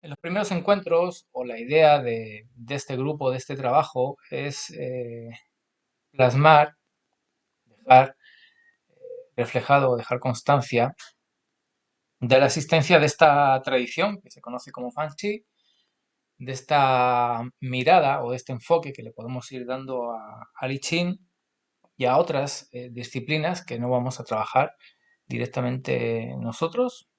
En los primeros encuentros, o la idea de este grupo, de este trabajo, es plasmar, dejar reflejado, dejar constancia de la existencia de esta tradición que se conoce como Fanchi, de esta mirada o de este enfoque que le podemos ir dando al I Ching y a otras disciplinas que no vamos a trabajar directamente nosotros,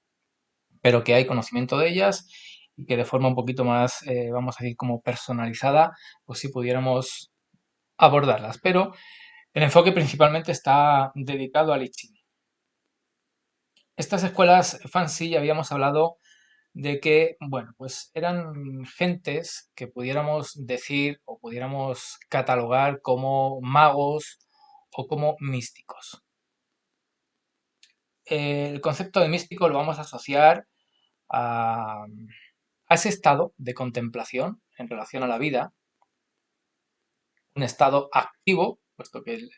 pero que hay conocimiento de ellas y que de forma un poquito más, vamos a decir, como personalizada, pues si pudiéramos abordarlas. Pero el enfoque principalmente está dedicado al I Ching. Estas escuelas fancy ya habíamos hablado de que, bueno, pues eran gentes que pudiéramos decir o pudiéramos catalogar como magos o como místicos. El concepto de místico lo vamos a asociar a, a ese estado de contemplación en relación a la vida, un estado activo, puesto que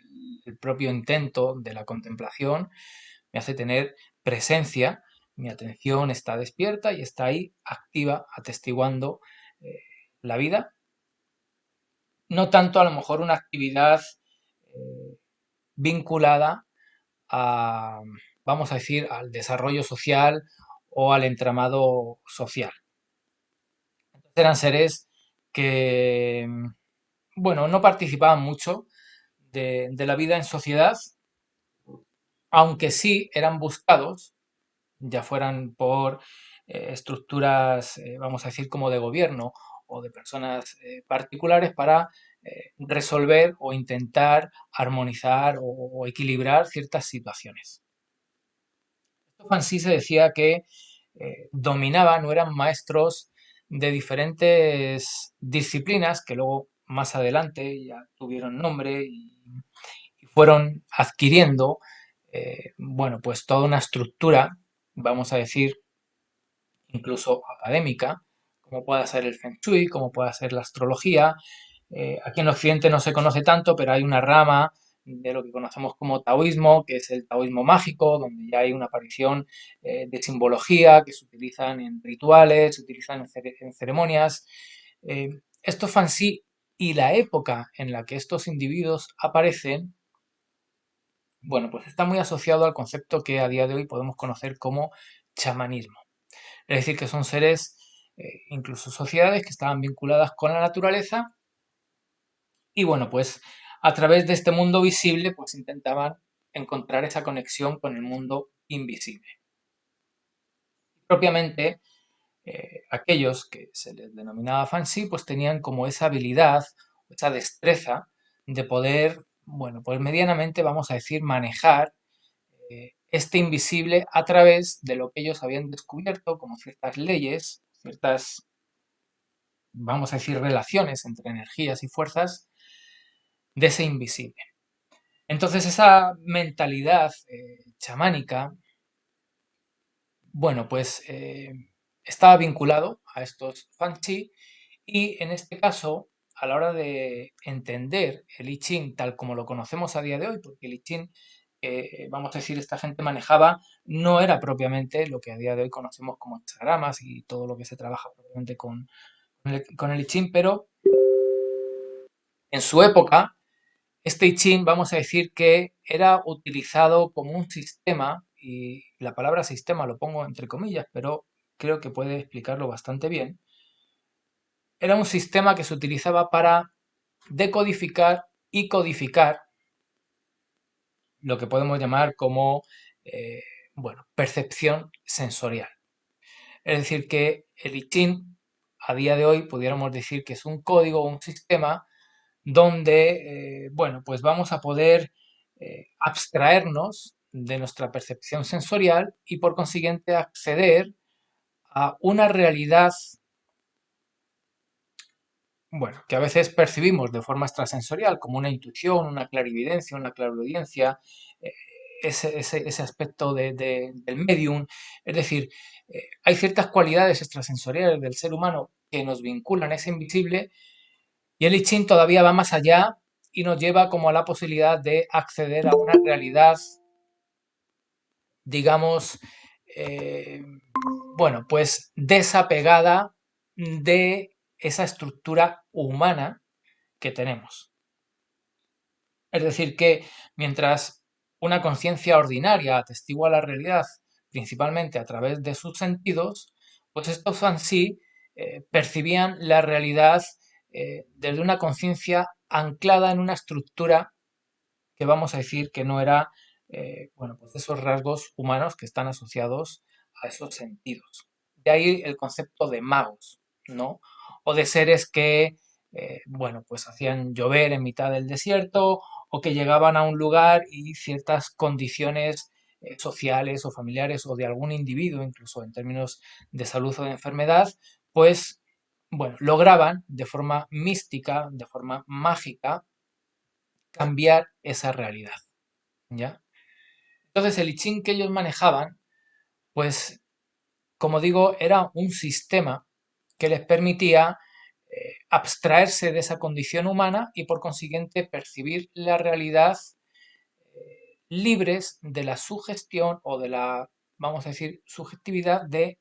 el propio intento de la contemplación me hace tener presencia, mi atención está despierta y está ahí activa, atestiguando eh, la vida. No tanto a lo mejor una actividad vinculada a, vamos a decir, al desarrollo social o al entramado social. Entonces eran seres que, bueno, no participaban mucho de la vida en sociedad, aunque sí eran buscados, ya fueran por estructuras, vamos a decir, como de gobierno o de personas particulares para resolver o intentar armonizar o equilibrar ciertas situaciones. Esto en sí se decía que dominaban o eran maestros de diferentes disciplinas que luego más adelante ya tuvieron nombre y fueron adquiriendo, bueno, pues toda una estructura, vamos a decir, incluso académica, como pueda ser el Feng Shui, como pueda ser la astrología. Aquí en Occidente no se conoce tanto, pero hay una rama de lo que conocemos como taoísmo, que es el taoísmo mágico, donde ya hay una aparición de simbología que se utilizan en rituales, se utilizan en ceremonias. Esto fan sí y la época en la que estos individuos aparecen, bueno, pues está muy asociado al concepto que a día de hoy podemos conocer como chamanismo. Es decir, que son seres, incluso sociedades que estaban vinculadas con la naturaleza y bueno, pues a través de este mundo visible, pues intentaban encontrar esa conexión con el mundo invisible. Propiamente, aquellos que se les denominaba fancy, pues tenían como esa habilidad, esa destreza de poder, bueno, pues medianamente, vamos a decir, manejar este invisible a través de lo que ellos habían descubierto como ciertas leyes, ciertas, vamos a decir, relaciones entre energías y fuerzas de ese invisible. Entonces esa mentalidad chamánica, bueno, pues estaba vinculado a estos Fanchi y en este caso, a la hora de entender el I Ching tal como lo conocemos a día de hoy, porque el I Ching, vamos a decir, esta gente manejaba, no era propiamente lo que a día de hoy conocemos como hexagramas y todo lo que se trabaja propiamente con el I Ching, pero en su época este I Ching, vamos a decir que era utilizado como un sistema, y la palabra sistema lo pongo entre comillas, pero creo que puede explicarlo bastante bien. Era un sistema que se utilizaba para decodificar y codificar lo que podemos llamar como, eh, bueno, percepción sensorial. Es decir, que el I Ching, a día de hoy, pudiéramos decir que es un código, un sistema donde, bueno, pues vamos a poder abstraernos de nuestra percepción sensorial y por consiguiente acceder a una realidad, bueno, que a veces percibimos de forma extrasensorial, como una intuición, una clarividencia, una clariaudiencia, eh, ese aspecto del medium. Es decir, hay ciertas cualidades extrasensoriales del ser humano que nos vinculan a ese invisible. Y el I Ching todavía va más allá y nos lleva como a la posibilidad de acceder a una realidad, digamos, eh, bueno, pues desapegada de esa estructura humana que tenemos. Es decir, que mientras una conciencia ordinaria atestigua la realidad principalmente a través de sus sentidos, pues estos en sí percibían la realidad desde una conciencia anclada en una estructura que vamos a decir que no era, bueno, pues esos rasgos humanos que están asociados a esos sentidos. De ahí el concepto de magos, ¿no? O de seres que, bueno, pues hacían llover en mitad del desierto o que llegaban a un lugar y ciertas condiciones sociales o familiares o de algún individuo, incluso en términos de salud o de enfermedad, pues, bueno, lograban de forma mística, de forma mágica, cambiar esa realidad. ¿Ya? Entonces el I Ching que ellos manejaban, pues como digo, era un sistema que les permitía abstraerse de esa condición humana y por consiguiente percibir la realidad libres de la sugestión o de la, vamos a decir, subjetividad de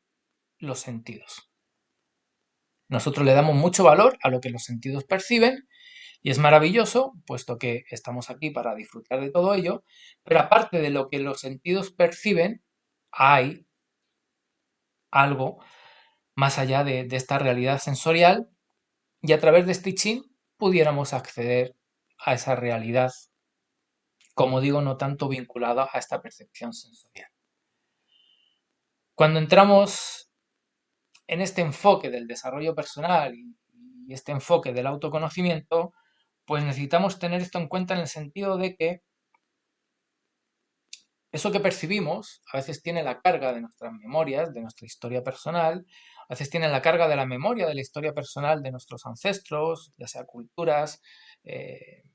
los sentidos. Nosotros le damos mucho valor a lo que los sentidos perciben y es maravilloso, puesto que estamos aquí para disfrutar de todo ello, pero aparte de lo que los sentidos perciben, hay algo más allá de esta realidad sensorial y a través de Stitching pudiéramos acceder a esa realidad, como digo, no tanto vinculada a esta percepción sensorial. Cuando entramos en este enfoque del desarrollo personal y este enfoque del autoconocimiento, pues necesitamos tener esto en cuenta en el sentido de que eso que percibimos a veces tiene la carga de nuestras memorias, de nuestra historia personal, a veces tiene la carga de la memoria de la historia personal de nuestros ancestros, ya sea culturas,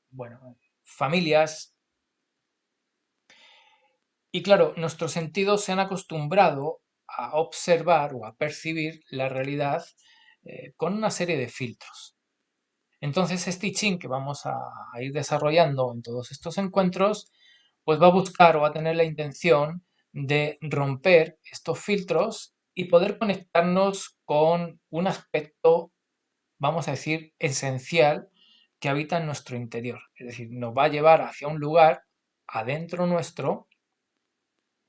bueno, familias. Y claro, nuestros sentidos se han acostumbrado a observar o a percibir la realidad con una serie de filtros. Entonces, este teaching que vamos a ir desarrollando en todos estos encuentros, pues va a buscar o va a tener la intención de romper estos filtros y poder conectarnos con un aspecto, vamos a decir, esencial que habita en nuestro interior. Es decir, nos va a llevar hacia un lugar adentro nuestro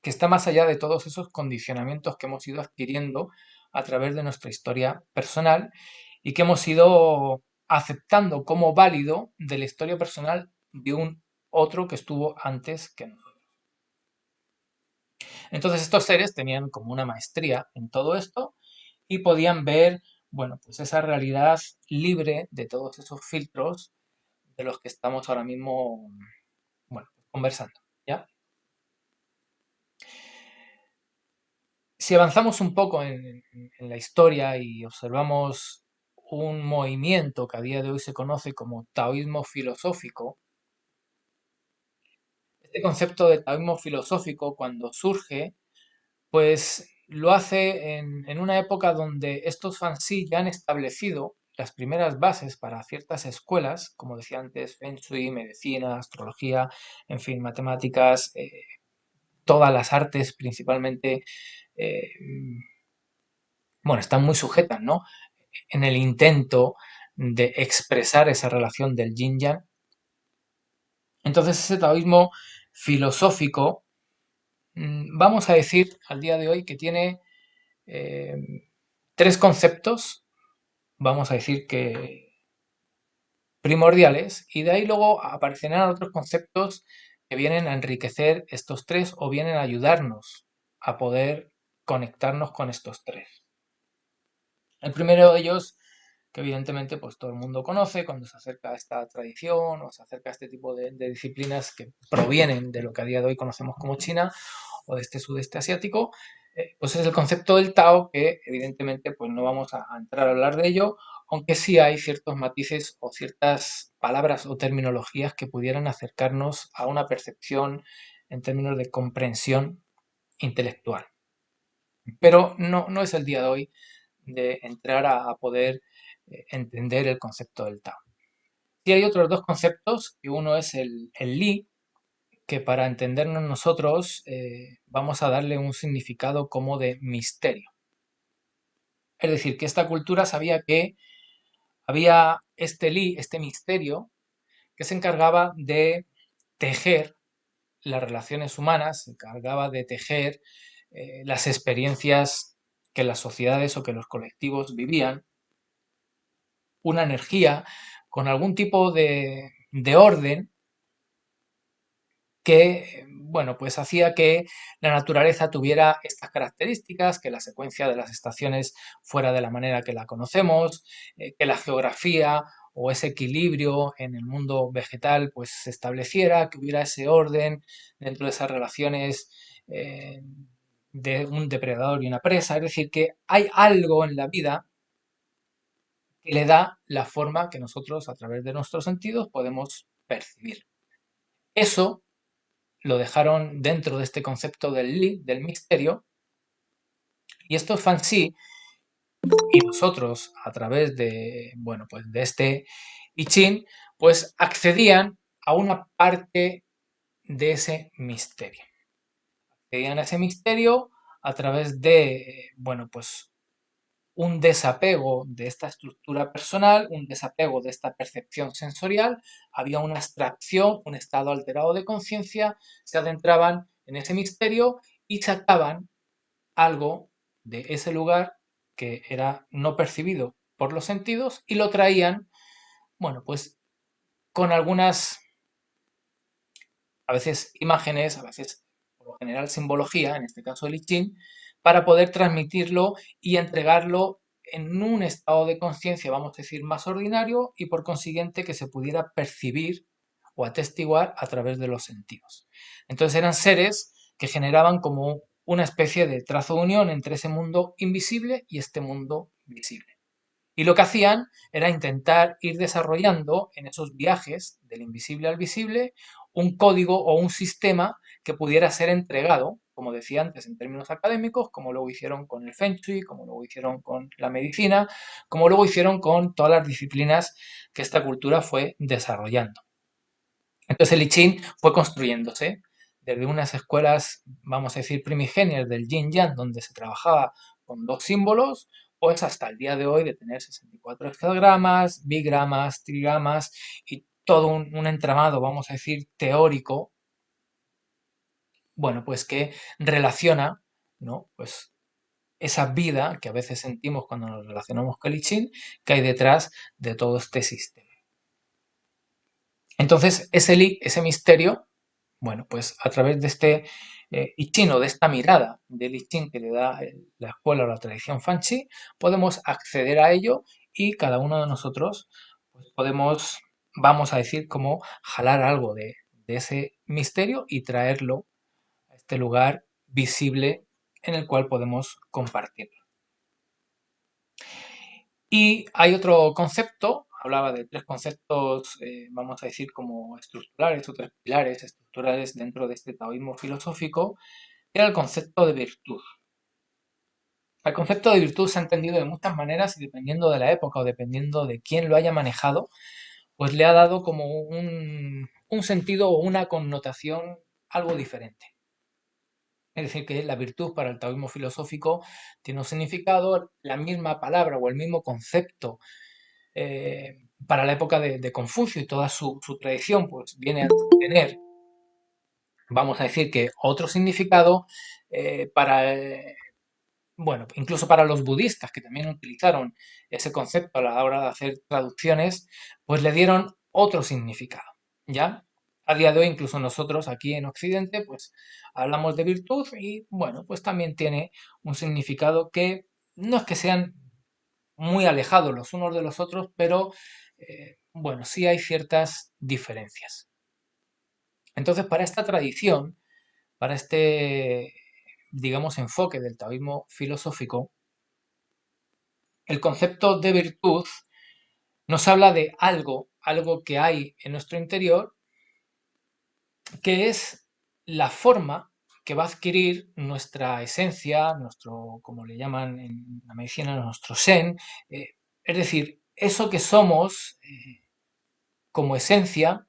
que está más allá de todos esos condicionamientos que hemos ido adquiriendo a través de nuestra historia personal y que hemos ido aceptando como válido de la historia personal de un otro que estuvo antes que nosotros. Entonces estos seres tenían como una maestría en todo esto y podían ver, bueno, pues esa realidad libre de todos esos filtros de los que estamos ahora mismo, bueno, conversando, ¿ya? Si avanzamos un poco en la historia y observamos un movimiento que a día de hoy se conoce como taoísmo filosófico, este concepto de taoísmo filosófico cuando surge, pues lo hace en una época donde estos fansi ya han establecido las primeras bases para ciertas escuelas, como decía antes, Feng Shui, medicina, astrología, en fin, matemáticas, todas las artes principalmente, eh, bueno, están muy sujetas, ¿no? En el intento de expresar esa relación del yin-yang. Entonces ese taoísmo filosófico, vamos a decir al día de hoy que tiene eh, tres conceptos, vamos a decir que primordiales, y de ahí luego aparecerán otros conceptos que vienen a enriquecer estos tres o vienen a ayudarnos a poder conectarnos con estos tres. El primero de ellos, que evidentemente pues todo el mundo conoce cuando se acerca a esta tradición o se acerca a este tipo de disciplinas que provienen de lo que a día de hoy conocemos como China o de este sudeste asiático, pues es el concepto del Tao que evidentemente pues no vamos a entrar a hablar de ello, aunque sí hay ciertos matices o ciertas palabras o terminologías que pudieran acercarnos a una percepción en términos de comprensión intelectual. Pero no es el día de hoy de entrar a poder entender el concepto del Tao. Sí hay otros dos conceptos, que uno es el Li, que para entendernos nosotros vamos a darle un significado como de misterio. Es decir, que esta cultura sabía que había este misterio que se encargaba de tejer las relaciones humanas, se encargaba de tejer las experiencias que las sociedades o que los colectivos vivían, una energía con algún tipo de orden que, bueno, pues hacía que la naturaleza tuviera estas características, que la secuencia de las estaciones fuera de la manera que la conocemos, que la geografía o ese equilibrio en el mundo vegetal pues se estableciera, que hubiera ese orden dentro de esas relaciones de un depredador y una presa. Es decir, que hay algo en la vida que le da la forma que nosotros a través de nuestros sentidos podemos percibir. Eso lo dejaron dentro de este concepto del misterio, y estos Fanxi y nosotros a través de, bueno, pues de este I Ching, pues accedían a una parte de ese misterio. Accedían a ese misterio a través de, bueno, pues un desapego de esta estructura personal, un desapego de esta percepción sensorial, había una abstracción, un estado alterado de conciencia, se adentraban en ese misterio y sacaban algo de ese lugar que era no percibido por los sentidos y lo traían, bueno, pues con algunas, a veces imágenes, a veces por lo general simbología, en este caso el I Ching, para poder transmitirlo y entregarlo en un estado de conciencia, vamos a decir, más ordinario y por consiguiente que se pudiera percibir o atestiguar a través de los sentidos. Entonces eran seres que generaban como una especie de trazo de unión entre ese mundo invisible y este mundo visible. Y lo que hacían era intentar ir desarrollando en esos viajes del invisible al visible un código o un sistema que pudiera ser entregado, como decía antes, en términos académicos, como luego hicieron con el Feng Shui, como luego hicieron con la medicina, como luego hicieron con todas las disciplinas que esta cultura fue desarrollando. Entonces el I Ching fue construyéndose desde unas escuelas, vamos a decir, primigenias del Yin Yang, donde se trabajaba con dos símbolos, pues hasta el día de hoy de tener 64 hexagramas, bigramas, trigramas y todo un entramado, vamos a decir, teórico, bueno, pues que relaciona, ¿no? Pues esa vida que a veces sentimos cuando nos relacionamos con el I Ching, que hay detrás de todo este sistema. Entonces, ese misterio, bueno, pues a través de este I Ching o de esta mirada del I Ching que le da la escuela o la tradición Fanchi, podemos acceder a ello y cada uno de nosotros pues podemos, vamos a decir, como jalar algo de ese misterio y traerlo a este lugar visible en el cual podemos compartirlo. Y hay otro concepto, hablaba de tres conceptos, vamos a decir, como estructurales o tres pilares estructurales dentro de este taoísmo filosófico, que era el concepto de virtud. El concepto de virtud se ha entendido de muchas maneras y dependiendo de la época o dependiendo de quién lo haya manejado, pues le ha dado como un sentido o una connotación algo diferente. Es decir, que la virtud para el taoísmo filosófico tiene un significado, la misma palabra o el mismo concepto para la época de Confucio y toda su tradición, pues viene a tener, vamos a decir que otro significado para, bueno, incluso para los budistas, que también utilizaron ese concepto a la hora de hacer traducciones, pues le dieron otro significado, ¿ya? A día de hoy, incluso nosotros aquí en Occidente, pues hablamos de virtud y, bueno, pues también tiene un significado que no es que sean muy alejados los unos de los otros, pero bueno, sí hay ciertas diferencias. Entonces, para esta tradición, para este, digamos, enfoque del taoísmo filosófico, el concepto de virtud nos habla de algo que hay en nuestro interior, que es la forma que va a adquirir nuestra esencia, nuestro, como le llaman en la medicina, nuestro Shen, es decir, eso que somos como esencia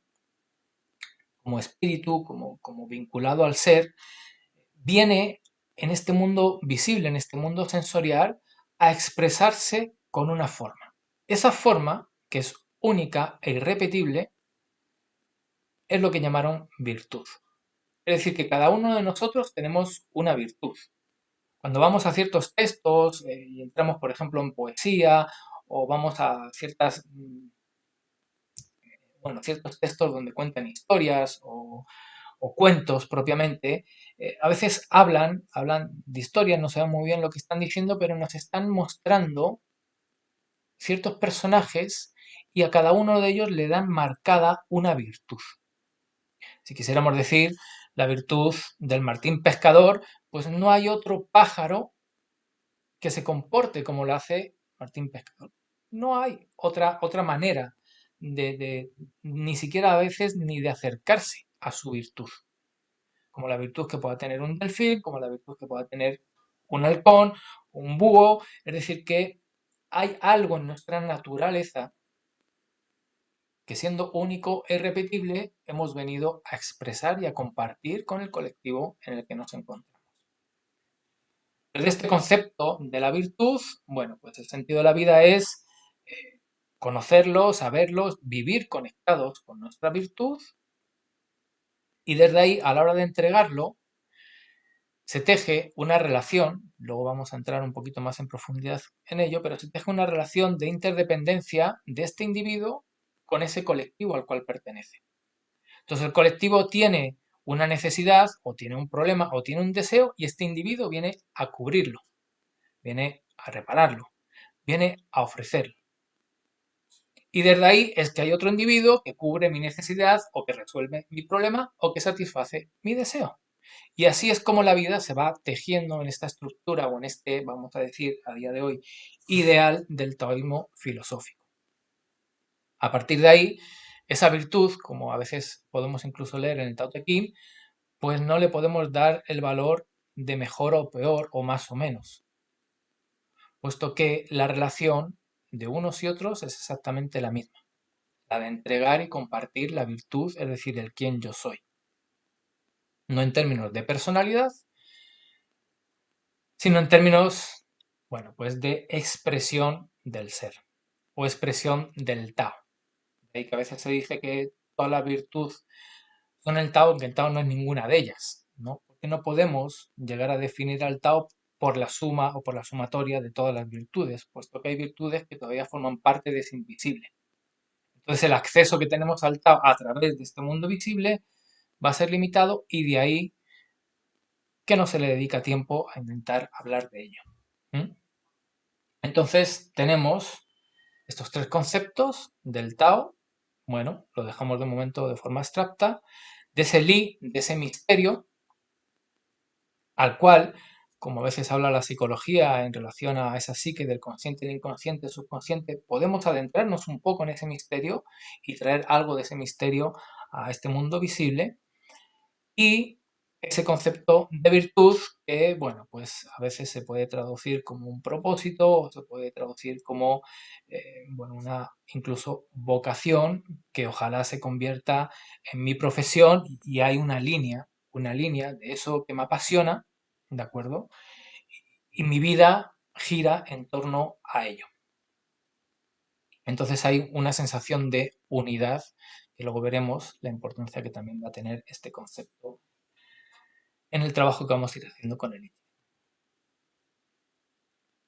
como espíritu, como vinculado al ser, viene en este mundo visible, en este mundo sensorial, a expresarse con una forma. Esa forma, que es única e irrepetible, es lo que llamaron virtud. Es decir, que cada uno de nosotros tenemos una virtud. Cuando vamos a ciertos textos y entramos, por ejemplo, en poesía o vamos a ciertos textos donde cuentan historias o cuentos propiamente, a veces hablan de historias, no sabemos muy bien lo que están diciendo, pero nos están mostrando ciertos personajes y a cada uno de ellos le dan marcada una virtud. Si quisiéramos decir la virtud del Martín Pescador, pues no hay otro pájaro que se comporte como lo hace Martín Pescador. No hay otra manera ni siquiera a veces, ni de acercarse a su virtud. Como la virtud que pueda tener un delfín, como la virtud que pueda tener un halcón, un búho. Es decir, que hay algo en nuestra naturaleza que, siendo único e irrepetible, hemos venido a expresar y a compartir con el colectivo en el que nos encontramos. Desde este concepto de la virtud, bueno, pues el sentido de la vida es conocerlo, saberlo, vivir conectados con nuestra virtud, y desde ahí, a la hora de entregarlo, se teje una relación, luego vamos a entrar un poquito más en profundidad en ello, pero se teje una relación de interdependencia de este individuo con ese colectivo al cual pertenece. Entonces el colectivo tiene una necesidad o tiene un problema o tiene un deseo, y este individuo viene a cubrirlo, viene a repararlo, viene a ofrecerlo. Y desde ahí es que hay otro individuo que cubre mi necesidad o que resuelve mi problema o que satisface mi deseo. Y así es como la vida se va tejiendo en esta estructura o en este, vamos a decir, a día de hoy, ideal del taoísmo filosófico. A partir de ahí, esa virtud, como a veces podemos incluso leer en el Tao Te Ching, pues no le podemos dar el valor de mejor o peor o más o menos, puesto que la relación de unos y otros es exactamente la misma, la de entregar y compartir la virtud, es decir, el quién yo soy. No en términos de personalidad, sino en términos, bueno, pues de expresión del ser o expresión del Tao. De ahí que a veces se dice que todas las virtudes son el Tao, que el Tao no es ninguna de ellas, ¿no? Porque no podemos llegar a definir al Tao por la suma o por la sumatoria de todas las virtudes, puesto que hay virtudes que todavía forman parte de ese invisible. Entonces el acceso que tenemos al Tao a través de este mundo visible va a ser limitado, y de ahí que no se le dedica tiempo a intentar hablar de ello. ¿Mm? Entonces tenemos estos tres conceptos del Tao. Bueno, lo dejamos de momento de forma abstracta, de ese Li, de ese misterio, al cual, como a veces habla la psicología en relación a esa psique del consciente, el inconsciente, el subconsciente, podemos adentrarnos un poco en ese misterio y traer algo de ese misterio a este mundo visible. Y ese concepto de virtud que, bueno, pues a veces se puede traducir como un propósito o se puede traducir como, bueno, una incluso vocación que ojalá se convierta en mi profesión, y hay una línea de eso que me apasiona, ¿de acuerdo? Y mi vida gira en torno a ello. Entonces hay una sensación de unidad, que luego veremos la importancia que también va a tener este concepto en el trabajo que vamos a ir haciendo con él.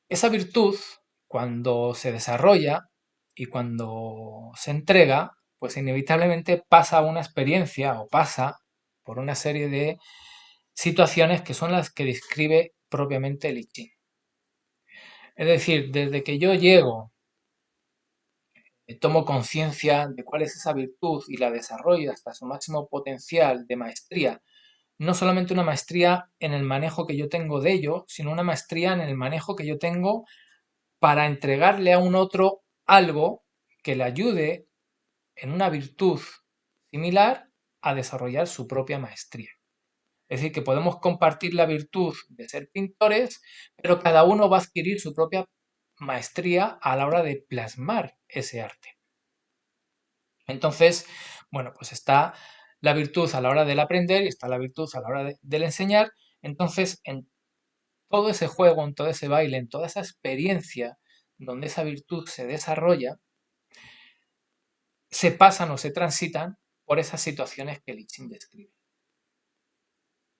Esa virtud, cuando se desarrolla y cuando se entrega, pues inevitablemente pasa una experiencia o pasa por una serie de situaciones que son las que describe propiamente el I Ching. Es decir, desde que yo llego, tomo conciencia de cuál es esa virtud y la desarrollo hasta su máximo potencial de maestría, no solamente una maestría en el manejo que yo tengo de ello, sino una maestría en el manejo que yo tengo para entregarle a un otro algo que le ayude en una virtud similar a desarrollar su propia maestría. Es decir, que podemos compartir la virtud de ser pintores, pero cada uno va a adquirir su propia maestría a la hora de plasmar ese arte. Entonces, bueno, pues está la virtud a la hora del aprender y está la virtud a la hora del enseñar. Entonces, en todo ese juego, en todo ese baile, en toda esa experiencia donde esa virtud se desarrolla, se pasan o se transitan por esas situaciones que el I Ching describe.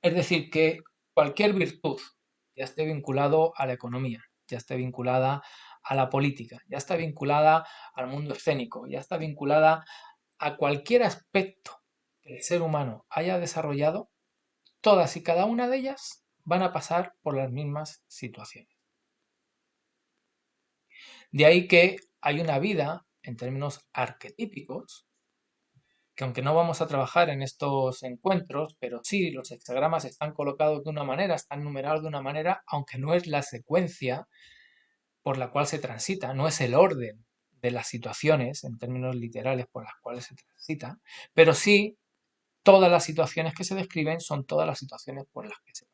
Es decir, que cualquier virtud, ya esté vinculado a la economía, ya esté vinculada a la política, ya está vinculada al mundo escénico, ya está vinculada a cualquier aspecto que el ser humano haya desarrollado, todas y cada una de ellas van a pasar por las mismas situaciones. De ahí que hay una vida, en términos arquetípicos, que aunque no vamos a trabajar en estos encuentros, pero sí los hexagramas están colocados de una manera, están numerados de una manera, aunque no es la secuencia por la cual se transita, no es el orden de las situaciones en términos literales por las cuales se transita, pero sí todas las situaciones que se describen son todas las situaciones por las que se pasa.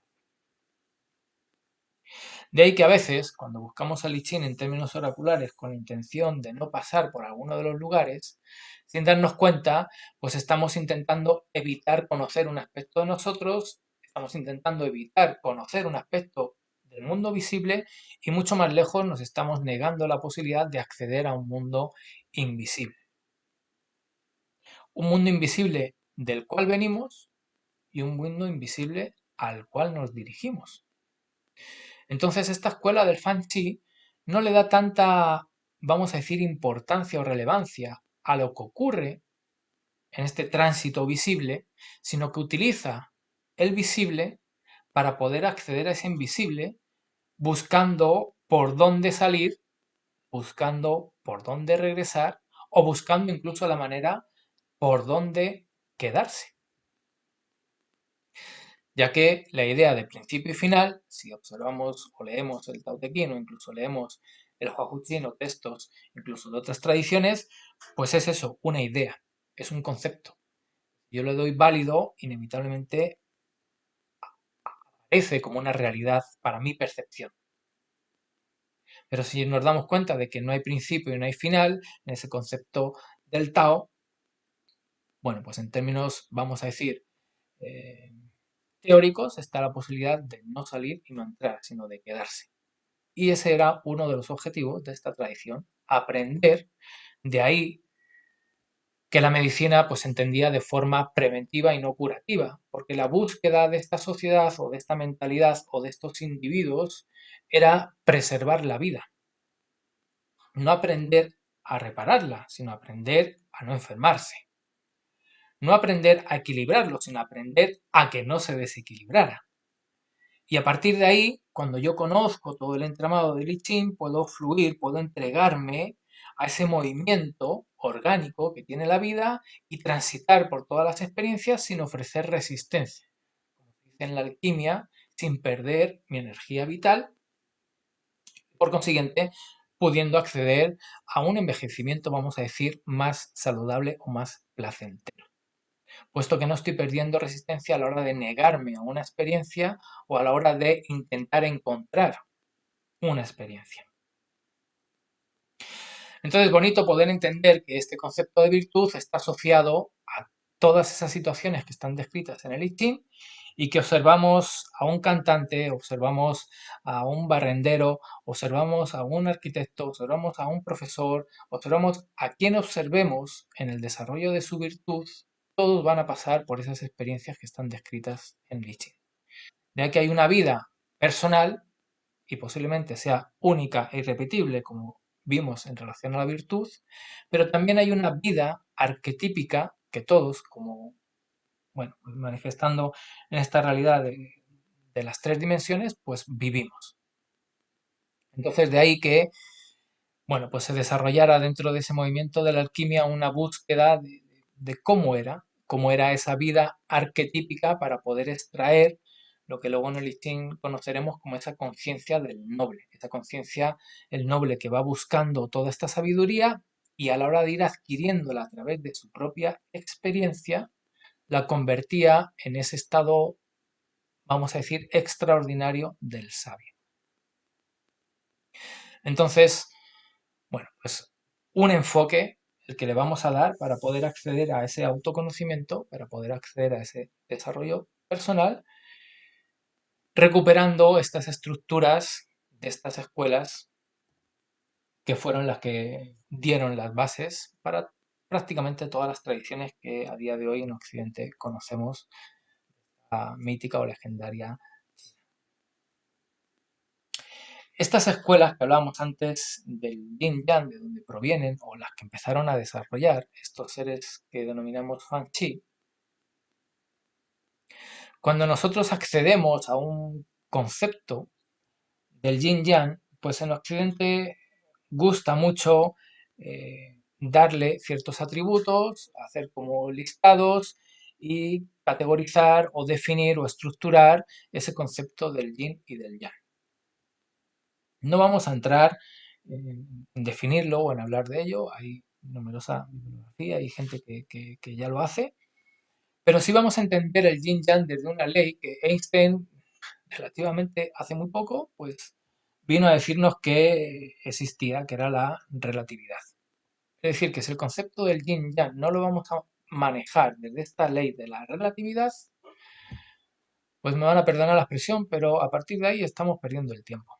De ahí que a veces, cuando buscamos al I Ching en términos oraculares con intención de no pasar por alguno de los lugares, sin darnos cuenta, pues estamos intentando evitar conocer un aspecto de nosotros, estamos intentando evitar conocer un aspecto del mundo visible y mucho más lejos nos estamos negando la posibilidad de acceder a un mundo invisible. Un mundo invisible del cual venimos y un mundo invisible al cual nos dirigimos. Entonces, esta escuela del Fan Chi no le da tanta, vamos a decir, importancia o relevancia a lo que ocurre en este tránsito visible, sino que utiliza el visible para poder acceder a ese invisible, buscando por dónde salir, buscando por dónde regresar o buscando incluso la manera por dónde quedarse. Ya que la idea de principio y final, si observamos o leemos el Tao Te Ching o incluso leemos el Hua Hu Chin o textos incluso de otras tradiciones, pues es eso, una idea, es un concepto. Yo le doy válido, inevitablemente aparece como una realidad para mi percepción. Pero si nos damos cuenta de que no hay principio y no hay final en ese concepto del Tao, bueno, pues en términos, vamos a decir, eh, teóricos, está la posibilidad de no salir y no entrar, sino de quedarse. Y ese era uno de los objetivos de esta tradición, aprender. De ahí que la medicina pues se entendía de forma preventiva y no curativa, porque la búsqueda de esta sociedad o de esta mentalidad o de estos individuos era preservar la vida, no aprender a repararla, sino aprender a no enfermarse, no aprender a equilibrarlo, sino aprender a que no se desequilibrara. Y a partir de ahí, cuando yo conozco todo el entramado del I Ching, puedo fluir, puedo entregarme a ese movimiento orgánico que tiene la vida y transitar por todas las experiencias sin ofrecer resistencia. Como se dice en la alquimia, sin perder mi energía vital, por consiguiente, pudiendo acceder a un envejecimiento, vamos a decir, más saludable o más placentero, puesto que no estoy perdiendo resistencia a la hora de negarme a una experiencia o a la hora de intentar encontrar una experiencia. Entonces es bonito poder entender que este concepto de virtud está asociado a todas esas situaciones que están descritas en el I Ching y que observamos a un cantante, observamos a un barrendero, observamos a un arquitecto, observamos a un profesor, observamos a quien observemos en el desarrollo de su virtud, todos van a pasar por esas experiencias que están descritas en el I Ching. De ahí que hay una vida personal y posiblemente sea única e irrepetible, como vimos en relación a la virtud, pero también hay una vida arquetípica que todos, como, bueno, pues manifestando en esta realidad de las tres dimensiones, pues vivimos. Entonces, de ahí que, bueno, pues se desarrollara dentro de ese movimiento de la alquimia una búsqueda de cómo era esa vida arquetípica para poder extraer lo que luego en el I Ching conoceremos como esa conciencia del noble, esa conciencia, el noble que va buscando toda esta sabiduría y a la hora de ir adquiriéndola a través de su propia experiencia, la convertía en ese estado, vamos a decir, extraordinario del sabio. Entonces, bueno, pues un enfoque el que le vamos a dar para poder acceder a ese autoconocimiento, para poder acceder a ese desarrollo personal, recuperando estas estructuras de estas escuelas que fueron las que dieron las bases para prácticamente todas las tradiciones que a día de hoy en Occidente conocemos, la mítica o legendaria. Estas escuelas que hablábamos antes del Yin Yang, de donde provienen, o las que empezaron a desarrollar estos seres que denominamos Fan Chi, cuando nosotros accedemos a un concepto del Yin Yang, pues en Occidente gusta mucho darle ciertos atributos, hacer como listados y categorizar o definir o estructurar ese concepto del Yin y del Yang. No vamos a entrar en definirlo o en hablar de ello, hay numerosa bibliografía, hay gente que ya lo hace, pero sí vamos a entender el Yin Yang desde una ley que Einstein, relativamente hace muy poco, pues vino a decirnos que existía, que era la relatividad. Es decir, que si el concepto del Yin Yang no lo vamos a manejar desde esta ley de la relatividad, pues me van a perdonar la expresión, pero a partir de ahí estamos perdiendo el tiempo.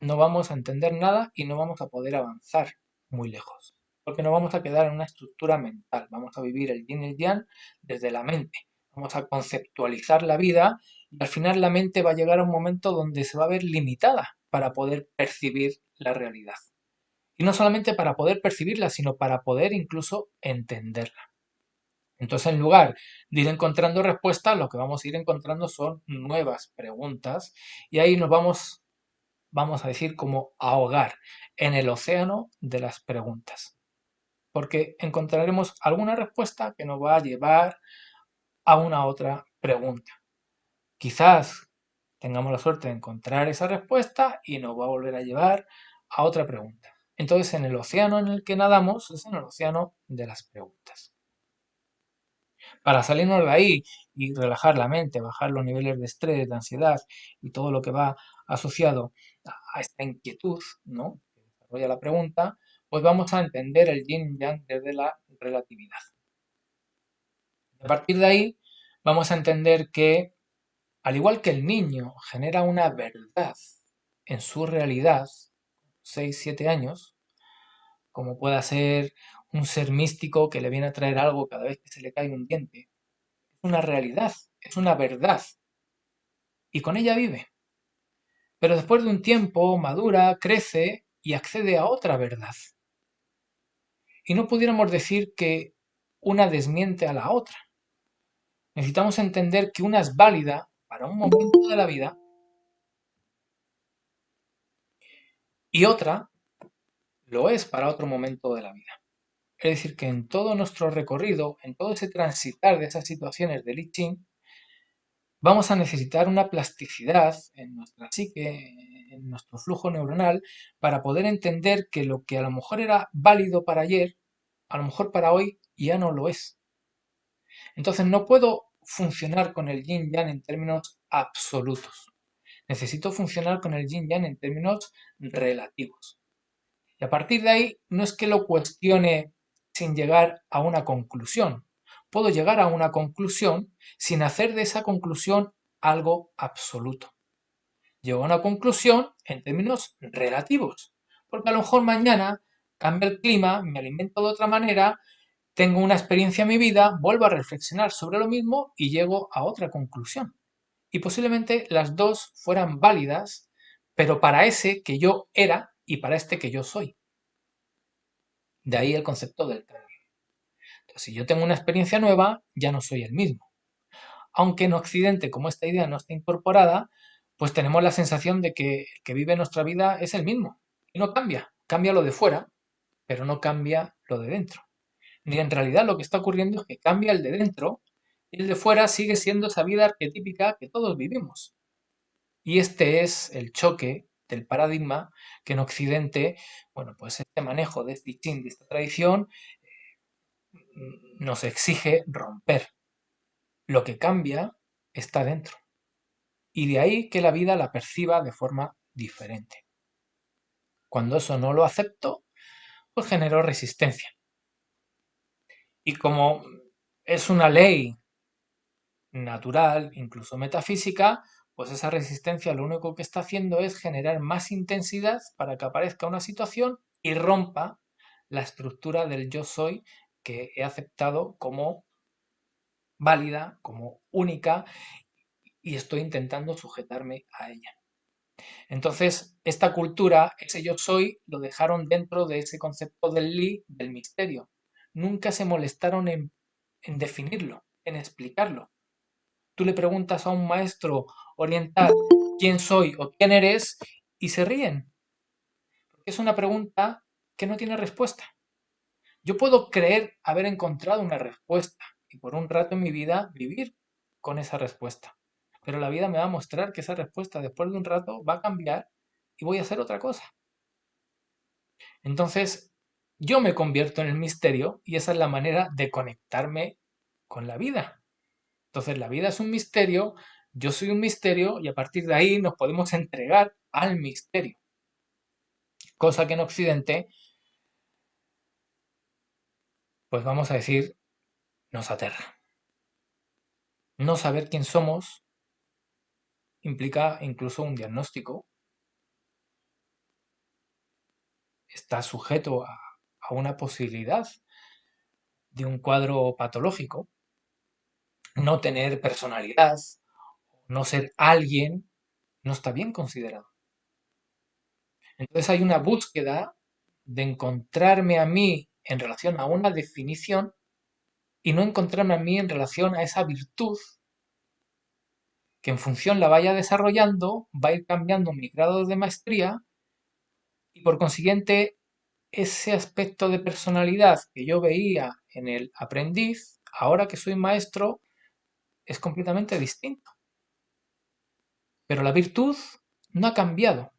No vamos a entender nada y no vamos a poder avanzar muy lejos, porque no vamos a quedar en una estructura mental, vamos a vivir el yin y el yang desde la mente, vamos a conceptualizar la vida y al final la mente va a llegar a un momento donde se va a ver limitada para poder percibir la realidad. Y no solamente para poder percibirla, sino para poder incluso entenderla. Entonces, en lugar de ir encontrando respuestas, lo que vamos a ir encontrando son nuevas preguntas y ahí nos vamos a decir, como ahogar en el océano de las preguntas. Porque encontraremos alguna respuesta que nos va a llevar a una otra pregunta. Quizás tengamos la suerte de encontrar esa respuesta y nos va a volver a llevar a otra pregunta. Entonces, en el océano en el que nadamos es en el océano de las preguntas. Para salirnos de ahí y relajar la mente, bajar los niveles de estrés, de ansiedad y todo lo que va asociado a esta inquietud, ¿no?, que desarrolla la pregunta, pues vamos a entender el yin yang desde la relatividad. A partir de ahí vamos a entender que, al igual que el niño genera una verdad en su realidad, 6, 7 años, como pueda ser un ser místico que le viene a traer algo cada vez que se le cae un diente, una realidad, es una verdad, y con ella vive. Pero después de un tiempo madura, crece y accede a otra verdad. Y no pudiéramos decir que una desmiente a la otra. Necesitamos entender que una es válida para un momento de la vida y otra lo es para otro momento de la vida. Es decir, que en todo nuestro recorrido, en todo ese transitar de esas situaciones del I Ching, vamos a necesitar una plasticidad en nuestra psique, en nuestro flujo neuronal, para poder entender que lo que a lo mejor era válido para ayer, a lo mejor para hoy ya no lo es. Entonces no puedo funcionar con el yin yang en términos absolutos. Necesito funcionar con el yin yang en términos relativos. Y a partir de ahí no es que lo cuestione sin llegar a una conclusión. Puedo llegar a una conclusión sin hacer de esa conclusión algo absoluto. Llego a una conclusión en términos relativos, porque a lo mejor mañana cambia el clima, me alimento de otra manera, tengo una experiencia en mi vida, vuelvo a reflexionar sobre lo mismo y llego a otra conclusión. Y posiblemente las dos fueran válidas, pero para ese que yo era y para este que yo soy. De ahí el concepto del cambio. Entonces, si yo tengo una experiencia nueva, ya no soy el mismo. Aunque en Occidente, como esta idea no está incorporada, pues tenemos la sensación de que el que vive nuestra vida es el mismo. Y no cambia. Cambia lo de fuera, pero no cambia lo de dentro. Ni en realidad lo que está ocurriendo es que cambia el de dentro y el de fuera sigue siendo esa vida arquetípica que todos vivimos. Y este es el choque del paradigma que en Occidente, bueno, pues este manejo de este Ching, de esta tradición, nos exige romper. Lo que cambia está dentro. Y de ahí que la vida la perciba de forma diferente. Cuando eso no lo acepto, pues genero resistencia. Y como es una ley natural, incluso metafísica, pues esa resistencia lo único que está haciendo es generar más intensidad para que aparezca una situación y rompa la estructura del yo soy que he aceptado como válida, como única, y estoy intentando sujetarme a ella. Entonces, esta cultura, ese yo soy, lo dejaron dentro de ese concepto del Li, del misterio. Nunca se molestaron en definirlo, en explicarlo. Tú le preguntas a un maestro oriental quién soy o quién eres y se ríen. Es una pregunta que no tiene respuesta. Yo puedo creer haber encontrado una respuesta y por un rato en mi vida vivir con esa respuesta. Pero la vida me va a mostrar que esa respuesta después de un rato va a cambiar y voy a hacer otra cosa. Entonces, yo me convierto en el misterio y esa es la manera de conectarme con la vida. Entonces, la vida es un misterio, yo soy un misterio y a partir de ahí nos podemos entregar al misterio. Cosa que en Occidente, pues vamos a decir, nos aterra. No saber quién somos implica incluso un diagnóstico, está sujeto a una posibilidad de un cuadro patológico, no tener personalidad, no ser alguien, no está bien considerado. Entonces hay una búsqueda de encontrarme a mí en relación a una definición y no encontrarme a mí en relación a esa virtud que en función la vaya desarrollando, va a ir cambiando mi grado de maestría y por consiguiente ese aspecto de personalidad que yo veía en el aprendiz, ahora que soy maestro, es completamente distinto. Pero la virtud no ha cambiado.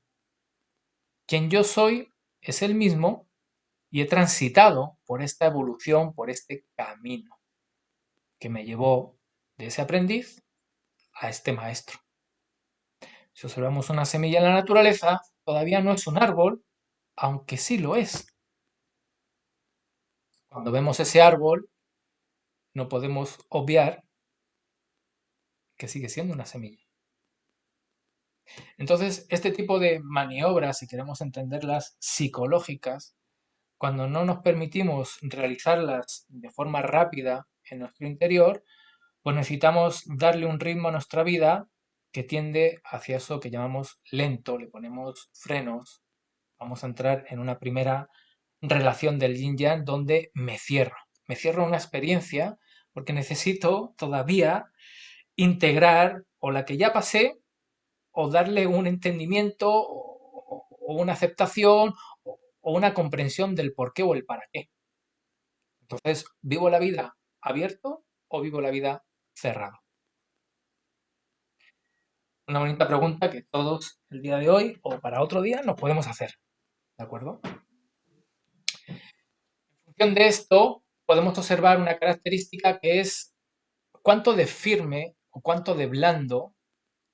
Quien yo soy es el mismo y he transitado por esta evolución, por este camino que me llevó de ese aprendiz a este maestro. Si observamos una semilla en la naturaleza, todavía no es un árbol, aunque sí lo es. Cuando vemos ese árbol, no podemos obviar que sigue siendo una semilla. Entonces, este tipo de maniobras, si queremos entenderlas psicológicas, cuando no nos permitimos realizarlas de forma rápida en nuestro interior, pues necesitamos darle un ritmo a nuestra vida que tiende hacia eso que llamamos lento, le ponemos frenos, vamos a entrar en una primera relación del yin yang donde me cierro a una experiencia porque necesito todavía integrar o la que ya pasé o darle un entendimiento o una aceptación o una comprensión del por qué o el para qué. Entonces, ¿vivo la vida abierto o vivo la vida cerrado? Una bonita pregunta que todos el día de hoy o para otro día nos podemos hacer, ¿de acuerdo? En función de esto, podemos observar una característica que es cuánto de firme o cuánto de blando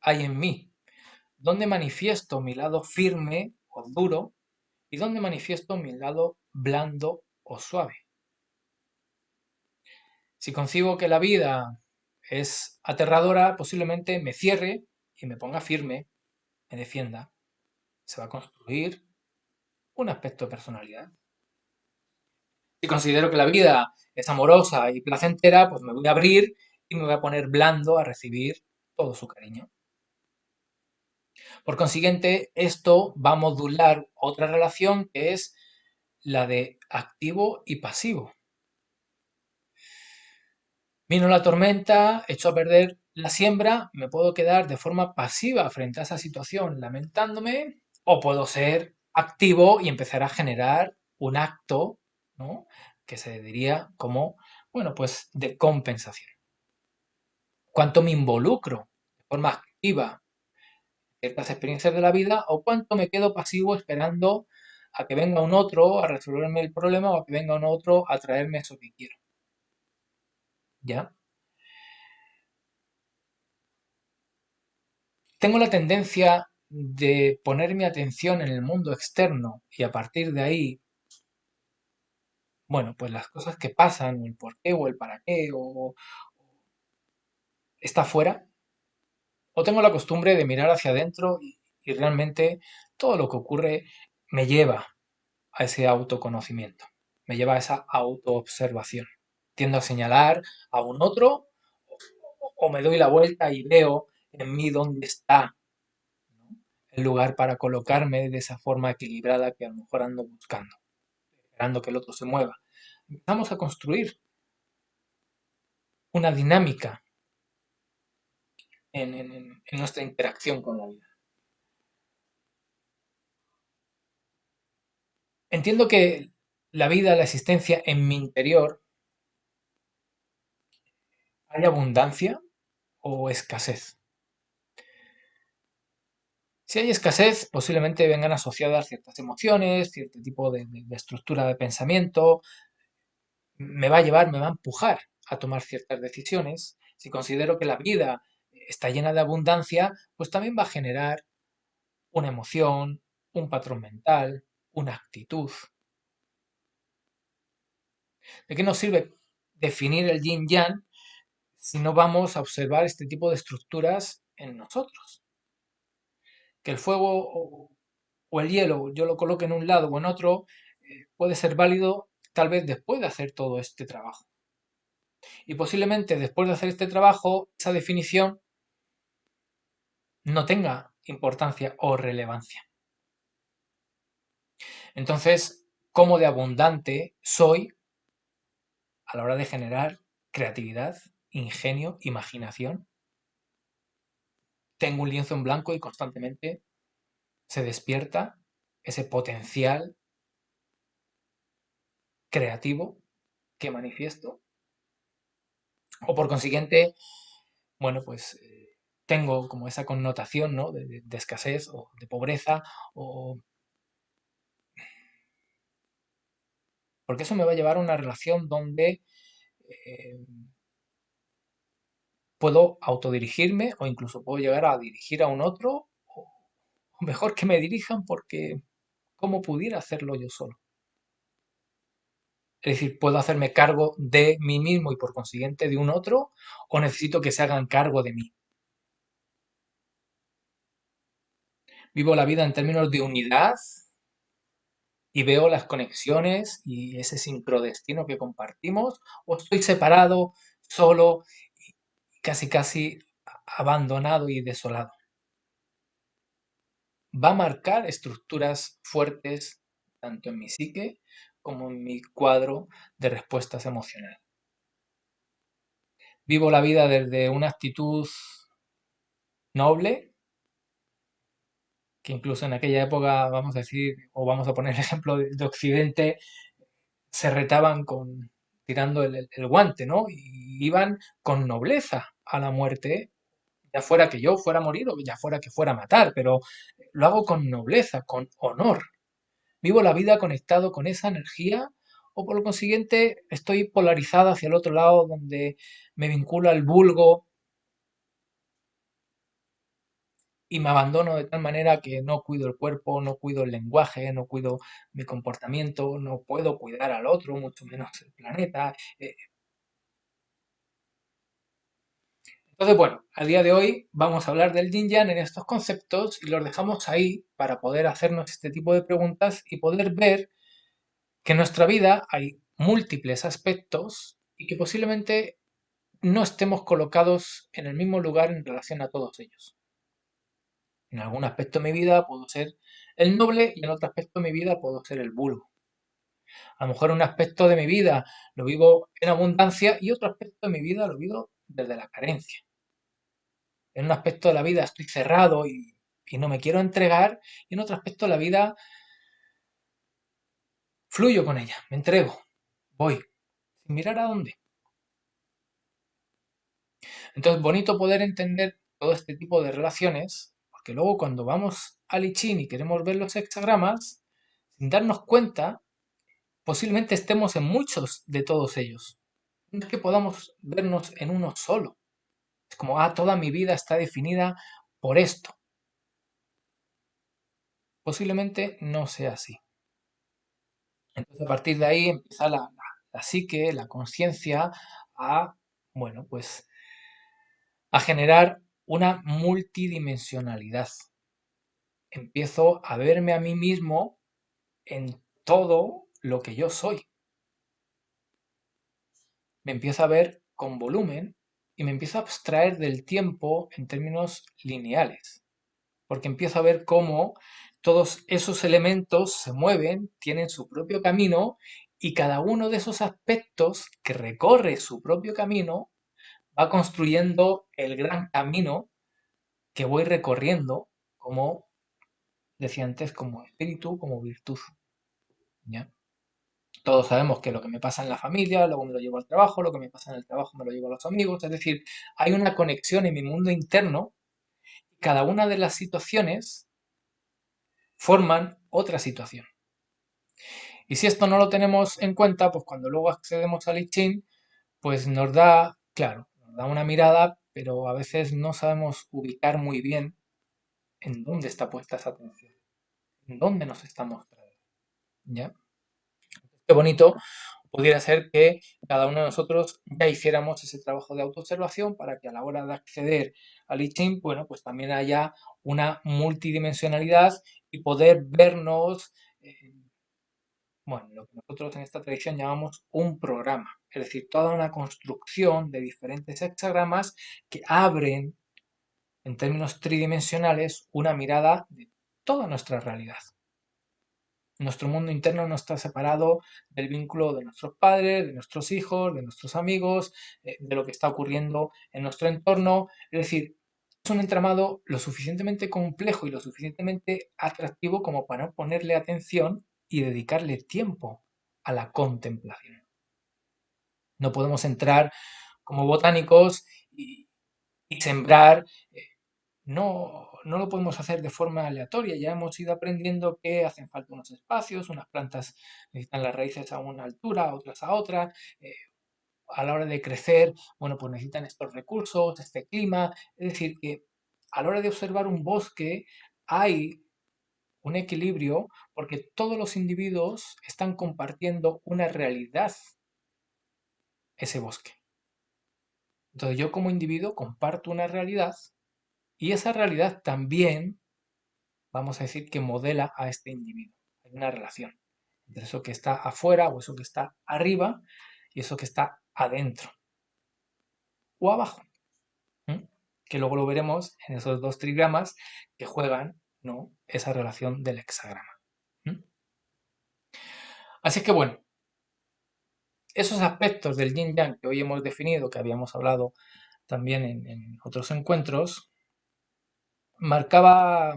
hay en mí. ¿Dónde manifiesto mi lado firme o duro y dónde manifiesto mi lado blando o suave? Si concibo que la vida es aterradora, posiblemente me cierre y me ponga firme, me defienda. Se va a construir un aspecto de personalidad. Si considero que la vida es amorosa y placentera, pues me voy a abrir y me voy a poner blando a recibir todo su cariño. Por consiguiente, esto va a modular otra relación que es la de activo y pasivo. Vino la tormenta, echó a perder la siembra, me puedo quedar de forma pasiva frente a esa situación lamentándome o puedo ser activo y empezar a generar un acto, ¿no? Que se diría como, bueno, pues de compensación. ¿Cuánto me involucro de forma activa en ciertas experiencias de la vida o cuánto me quedo pasivo esperando a que venga un otro a resolverme el problema o a que venga un otro a traerme eso que quiero? ¿Ya? Tengo la tendencia de poner mi atención en el mundo externo y a partir de ahí Bueno, pues las cosas que pasan, o el por qué, o el para qué, o está fuera, o tengo la costumbre de mirar hacia adentro y realmente todo lo que ocurre me lleva a ese autoconocimiento, me lleva a esa autoobservación. Tiendo a señalar a un otro o me doy la vuelta y veo en mí dónde está, ¿no?, el lugar para colocarme de esa forma equilibrada que a lo mejor ando buscando, esperando que el otro se mueva. Empezamos a construir una dinámica en nuestra interacción con la vida. Entiendo que la vida, la existencia en mi interior, hay abundancia o escasez. Si hay escasez, posiblemente vengan asociadas ciertas emociones, cierto tipo de estructura de pensamiento, me va a llevar, me va a empujar a tomar ciertas decisiones. Si considero que la vida está llena de abundancia, pues también va a generar una emoción, un patrón mental, una actitud. ¿De qué nos sirve definir el yin yang si no vamos a observar este tipo de estructuras en nosotros? Que el fuego o el hielo yo lo coloque en un lado o en otro, puede ser válido tal vez después de hacer todo este trabajo. Y posiblemente después de hacer este trabajo, esa definición no tenga importancia o relevancia. Entonces, ¿cómo de abundante soy a la hora de generar creatividad, ingenio, imaginación? Tengo un lienzo en blanco y constantemente se despierta ese potencial creativo que manifiesto. O por consiguiente, bueno, pues tengo como esa connotación, ¿no?, de escasez o de pobreza, o porque eso me va a llevar a una relación donde eh, puedo autodirigirme o incluso puedo llegar a dirigir a un otro, o mejor que me dirijan porque ¿cómo pudiera hacerlo yo solo? Es decir, ¿puedo hacerme cargo de mí mismo y por consiguiente de un otro o necesito que se hagan cargo de mí? Vivo la vida en términos de unidad y veo las conexiones y ese sincrodestino que compartimos, o estoy separado, solo, casi casi abandonado y desolado. Va a marcar estructuras fuertes tanto en mi psique como en mi cuadro de respuestas emocionales. Vivo la vida desde una actitud noble, que incluso en aquella época, vamos a decir, o vamos a poner el ejemplo de Occidente, se retaban con tirando el guante, ¿no? Y iban con nobleza a la muerte, ya fuera que yo fuera a morir o ya fuera que fuera a matar, pero lo hago con nobleza, con honor. Vivo la vida conectado con esa energía o por lo consiguiente estoy polarizado hacia el otro lado donde me vincula al vulgo y me abandono de tal manera que no cuido el cuerpo, no cuido el lenguaje, no cuido mi comportamiento, no puedo cuidar al otro, mucho menos el planeta. Entonces, bueno, a día de hoy vamos a hablar del yin yang en estos conceptos y los dejamos ahí para poder hacernos este tipo de preguntas y poder ver que en nuestra vida hay múltiples aspectos y que posiblemente no estemos colocados en el mismo lugar en relación a todos ellos. En algún aspecto de mi vida puedo ser el noble y en otro aspecto de mi vida puedo ser el vulgo. A lo mejor un aspecto de mi vida lo vivo en abundancia y otro aspecto de mi vida lo vivo desde la carencia. En un aspecto de la vida estoy cerrado y no me quiero entregar y en otro aspecto de la vida fluyo con ella, me entrego, voy, sin mirar a dónde. Entonces, bonito poder entender todo este tipo de relaciones, porque luego cuando vamos al I Ching y queremos ver los hexagramas, sin darnos cuenta, posiblemente estemos en muchos de todos ellos. No es que podamos vernos en uno solo. Es como, toda mi vida está definida por esto. Posiblemente no sea así. Entonces, a partir de ahí empieza la psique, la conciencia a, bueno, pues a generar una multidimensionalidad. Empiezo a verme a mí mismo en todo lo que yo soy. Me empiezo a ver con volumen y me empiezo a abstraer del tiempo en términos lineales, porque empiezo a ver cómo todos esos elementos se mueven, tienen su propio camino y cada uno de esos aspectos que recorre su propio camino va construyendo el gran camino que voy recorriendo, como decía antes, como espíritu, como virtud. ¿Ya? Todos sabemos que lo que me pasa en la familia, luego me lo llevo al trabajo, lo que me pasa en el trabajo me lo llevo a los amigos, es decir, hay una conexión en mi mundo interno, cada una de las situaciones forman otra situación. Y si esto no lo tenemos en cuenta, pues cuando luego accedemos al I Ching, pues nos da, claro, nos da una mirada, pero a veces no sabemos ubicar muy bien en dónde está puesta esa atención, en dónde nos está mostrando. ¿Ya? Qué bonito pudiera ser que cada uno de nosotros ya hiciéramos ese trabajo de autoobservación para que a la hora de acceder al I Ching, bueno, pues también haya una multidimensionalidad y poder vernos, bueno, lo que nosotros en esta tradición llamamos un programa, es decir, toda una construcción de diferentes hexagramas que abren, en términos tridimensionales, una mirada de toda nuestra realidad. Nuestro mundo interno no está separado del vínculo de nuestros padres, de nuestros hijos, de nuestros amigos, de lo que está ocurriendo en nuestro entorno. Es decir, es un entramado lo suficientemente complejo y lo suficientemente atractivo como para ponerle atención y dedicarle tiempo a la contemplación. No podemos entrar como botánicos y sembrar. No lo podemos hacer de forma aleatoria. Ya hemos ido aprendiendo que hacen falta unos espacios, unas plantas necesitan las raíces a una altura, otras a otra. eh, a la hora de crecer, bueno, pues necesitan estos recursos, este clima. Es decir, que a la hora de observar un bosque hay un equilibrio porque todos los individuos están compartiendo una realidad, ese bosque. Entonces yo como individuo comparto una realidad y esa realidad también, vamos a decir, que modela a este individuo. Hay una relación entre eso que está afuera o eso que está arriba y eso que está adentro o abajo, ¿m? Que luego lo veremos en esos dos trigramas que juegan, ¿no?, esa relación del hexagrama. ¿M? Así que bueno, esos aspectos del yin yang que hoy hemos definido, que habíamos hablado también en otros encuentros, marcaba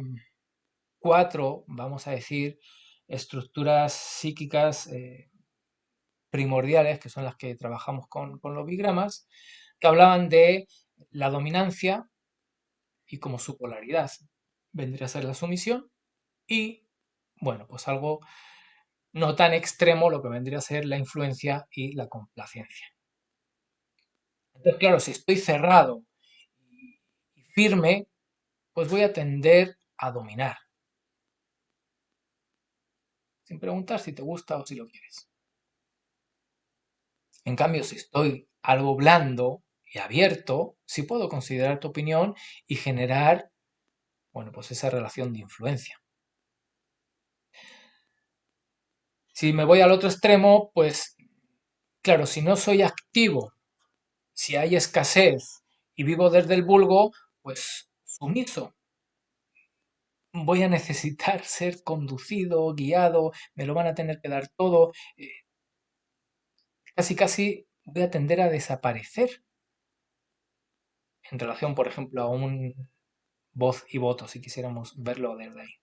cuatro, vamos a decir, estructuras psíquicas primordiales, que son las que trabajamos con los bigramas, que hablaban de la dominancia y como su polaridad vendría a ser la sumisión y, bueno, pues algo no tan extremo, lo que vendría a ser la influencia y la complacencia. Entonces, claro, si estoy cerrado y firme, pues voy a tender a dominar, sin preguntar si te gusta o si lo quieres. En cambio, si estoy algo blando y abierto, sí puedo considerar tu opinión y generar, bueno, pues esa relación de influencia. Si me voy al otro extremo, pues claro, si no soy activo, si hay escasez y vivo desde el vulgo, pues sumiso. Voy a necesitar ser conducido, guiado, me lo van a tener que dar todo. Casi, casi voy a tender a desaparecer en relación, por ejemplo, a un voz y voto, si quisiéramos verlo desde ahí.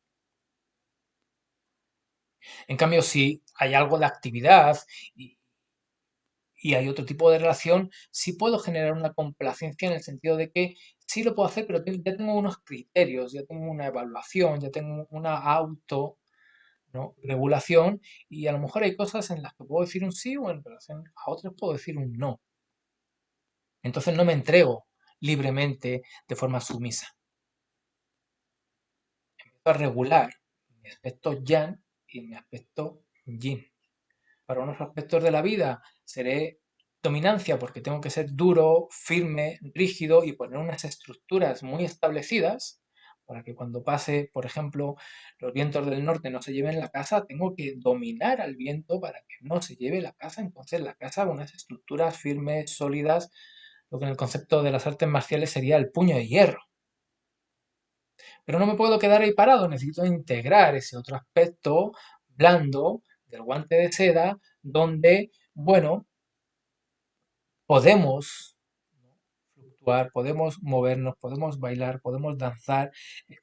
En cambio, si hay algo de actividad y, y hay otro tipo de relación, sí puedo generar una complacencia en el sentido de que sí lo puedo hacer, pero ya tengo unos criterios, ya tengo una evaluación, ya tengo una auto, ¿no?, regulación y a lo mejor hay cosas en las que puedo decir un sí o en relación a otras puedo decir un no. Entonces no me entrego libremente de forma sumisa. Empiezo a regular mi aspecto yang y mi aspecto yin. Para unos aspectos de la vida seré dominancia porque tengo que ser duro, firme, rígido y poner unas estructuras muy establecidas para que cuando pase, por ejemplo, los vientos del norte no se lleven la casa, tengo que dominar al viento para que no se lleve la casa. Entonces la casa, unas estructuras firmes, sólidas, lo que en el concepto de las artes marciales sería el puño de hierro. Pero no me puedo quedar ahí parado, necesito integrar ese otro aspecto blando del guante de seda, donde, bueno, podemos fluctuar, podemos movernos, podemos bailar, podemos danzar,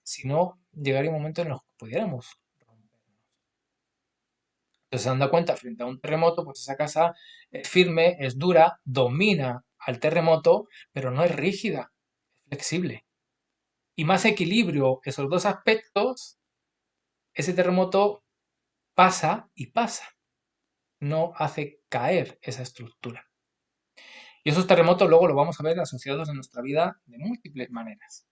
si no, llegaría un momento en el que pudiéramos rompernos. Entonces se dan cuenta, frente a un terremoto, pues esa casa es firme, es dura, domina al terremoto, pero no es rígida, es flexible. Y más equilibrio, esos dos aspectos, ese terremoto pasa y pasa, no hace caer esa estructura. Y esos terremotos luego lo vamos a ver asociados en nuestra vida de múltiples maneras,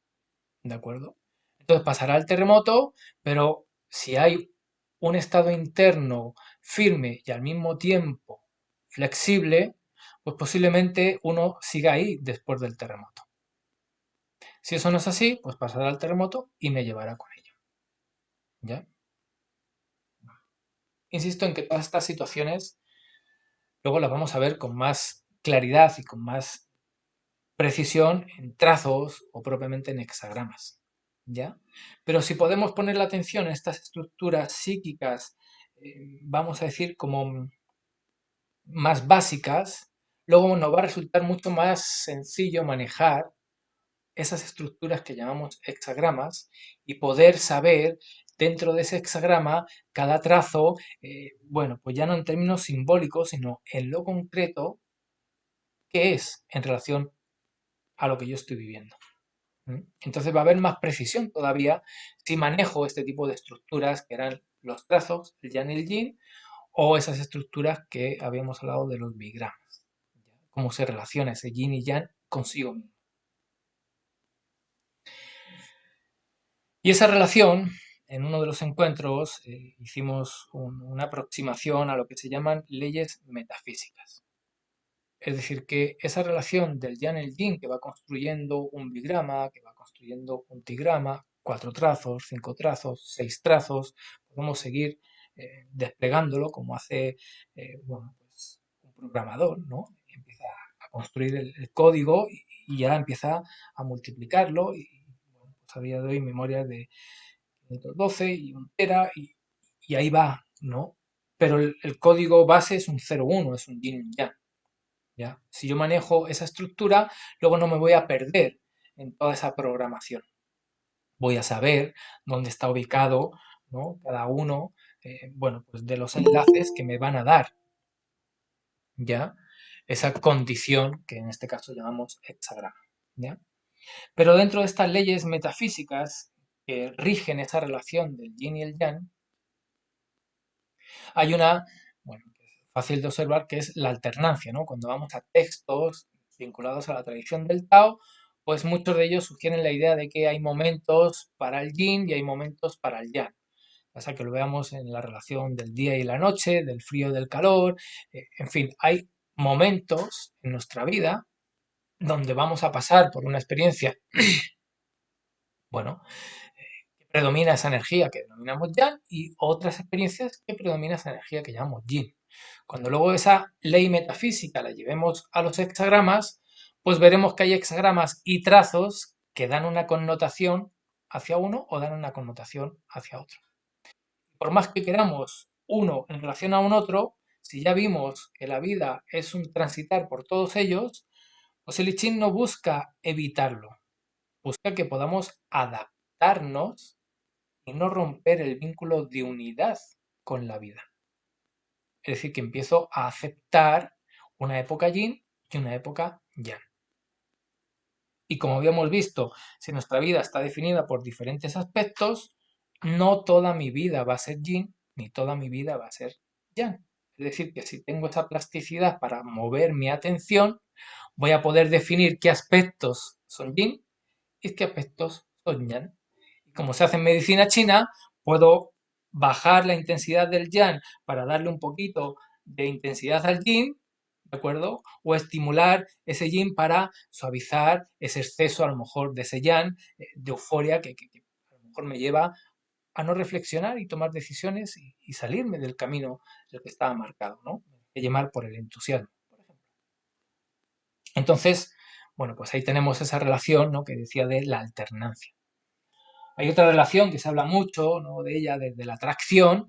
¿de acuerdo? Entonces pasará el terremoto, pero si hay un estado interno firme y al mismo tiempo flexible, pues posiblemente uno siga ahí después del terremoto. Si eso no es así, pues pasará el terremoto y me llevará con ello, ¿ya? Insisto en que todas estas situaciones luego las vamos a ver con más claridad y con más precisión en trazos o propiamente en hexagramas, ¿ya? Pero si podemos poner la atención en estas estructuras psíquicas, vamos a decir como más básicas, luego nos va a resultar mucho más sencillo manejar esas estructuras que llamamos hexagramas y poder saber dentro de ese hexagrama cada trazo, bueno, pues ya no en términos simbólicos, sino en lo concreto, qué es en relación a lo que yo estoy viviendo. Entonces va a haber más precisión todavía si manejo este tipo de estructuras que eran los trazos, el yang y el yin, o esas estructuras que habíamos hablado de los bigramas. Cómo se relaciona ese yin y yang consigo mismo. Y esa relación, en uno de los encuentros, hicimos una aproximación a lo que se llaman leyes metafísicas. Es decir, que esa relación del yang y el yin que va construyendo un bigrama, que va construyendo un tigrama, 4 trazos, 5 trazos, 6 trazos, podemos seguir desplegándolo como hace bueno, pues, un programador, ¿no? Empieza a construir el código y ya empieza a multiplicarlo y bueno, pues a día de hoy memorias de 512 y un tera y ahí va, ¿no? Pero el código base es un 0,1, es un yin y un yang. ¿Ya? Si yo manejo esa estructura, luego no me voy a perder en toda esa programación. Voy a saber dónde está ubicado, ¿no? Cada uno, bueno, pues de los enlaces que me van a dar, ¿ya? Esa condición que en este caso llamamos hexagrama, ¿ya? Pero dentro de estas leyes metafísicas que rigen esa relación del yin y el yang, hay una, bueno, fácil de observar que es la alternancia, ¿no? Cuando vamos a textos vinculados a la tradición del Tao, pues muchos de ellos sugieren la idea de que hay momentos para el yin y hay momentos para el yang. O sea, que lo veamos en la relación del día y la noche, del frío y del calor, en fin, hay momentos en nuestra vida donde vamos a pasar por una experiencia, bueno, que predomina esa energía que denominamos yang y otras experiencias que predomina esa energía que llamamos yin. Cuando luego esa ley metafísica la llevemos a los hexagramas, pues veremos que hay hexagramas y trazos que dan una connotación hacia uno o dan una connotación hacia otro. Por más que queramos uno en relación a un otro, si ya vimos que la vida es un transitar por todos ellos, pues el I Ching no busca evitarlo, busca que podamos adaptarnos y no romper el vínculo de unidad con la vida. Es decir, que empiezo a aceptar una época yin y una época yang. Y como habíamos visto, si nuestra vida está definida por diferentes aspectos, no toda mi vida va a ser yin ni toda mi vida va a ser yang. Es decir, que si tengo esa plasticidad para mover mi atención, voy a poder definir qué aspectos son yin y qué aspectos son yang. Y como se hace en medicina china, puedo bajar la intensidad del yang para darle un poquito de intensidad al yin, ¿de acuerdo? O estimular ese yin para suavizar ese exceso a lo mejor de ese yang, de euforia que a lo mejor me lleva a no reflexionar y tomar decisiones y salirme del camino del que estaba marcado, ¿no? Que llevar por el entusiasmo, por ejemplo. Entonces, bueno, pues ahí tenemos esa relación, ¿no? Que decía de la alternancia. Hay otra relación que se habla mucho, ¿no? De ella, de la atracción,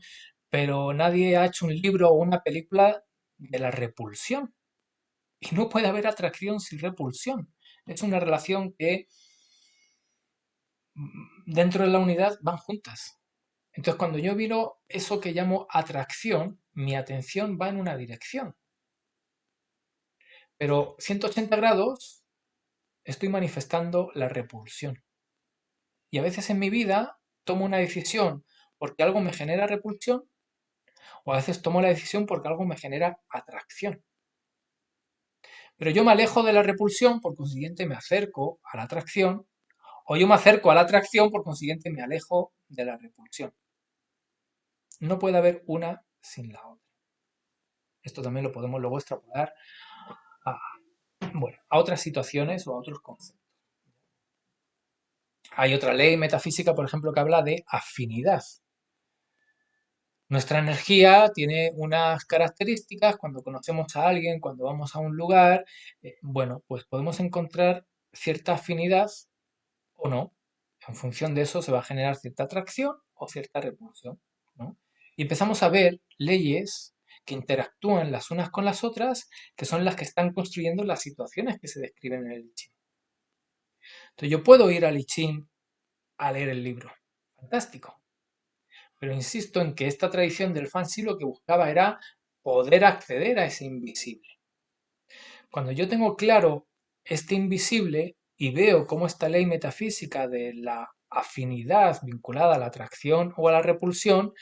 pero nadie ha hecho un libro o una película de la repulsión. Y no puede haber atracción sin repulsión. Es una relación que dentro de la unidad van juntas. Entonces, cuando yo miro eso que llamo atracción, mi atención va en una dirección. Pero 180 grados estoy manifestando la repulsión. Y a veces en mi vida tomo una decisión porque algo me genera repulsión o a veces tomo la decisión porque algo me genera atracción. Pero yo me alejo de la repulsión, por consiguiente me acerco a la atracción, o yo me acerco a la atracción, por consiguiente me alejo de la repulsión. No puede haber una sin la otra. Esto también lo podemos luego extrapolar a, bueno, a otras situaciones o a otros conceptos. Hay otra ley metafísica, por ejemplo, que habla de afinidad. Nuestra energía tiene unas características cuando conocemos a alguien, cuando vamos a un lugar, bueno, pues podemos encontrar cierta afinidad o no. En función de eso se va a generar cierta atracción o cierta repulsión, ¿no? Y empezamos a ver leyes que interactúan las unas con las otras, que son las que están construyendo las situaciones que se describen en el I Ching. Entonces yo puedo ir al I Ching a leer el libro, fantástico, pero insisto en que esta tradición del Fansi lo que buscaba era poder acceder a ese invisible. Cuando yo tengo claro este invisible y veo cómo esta ley metafísica de la afinidad vinculada a la atracción o a la repulsión,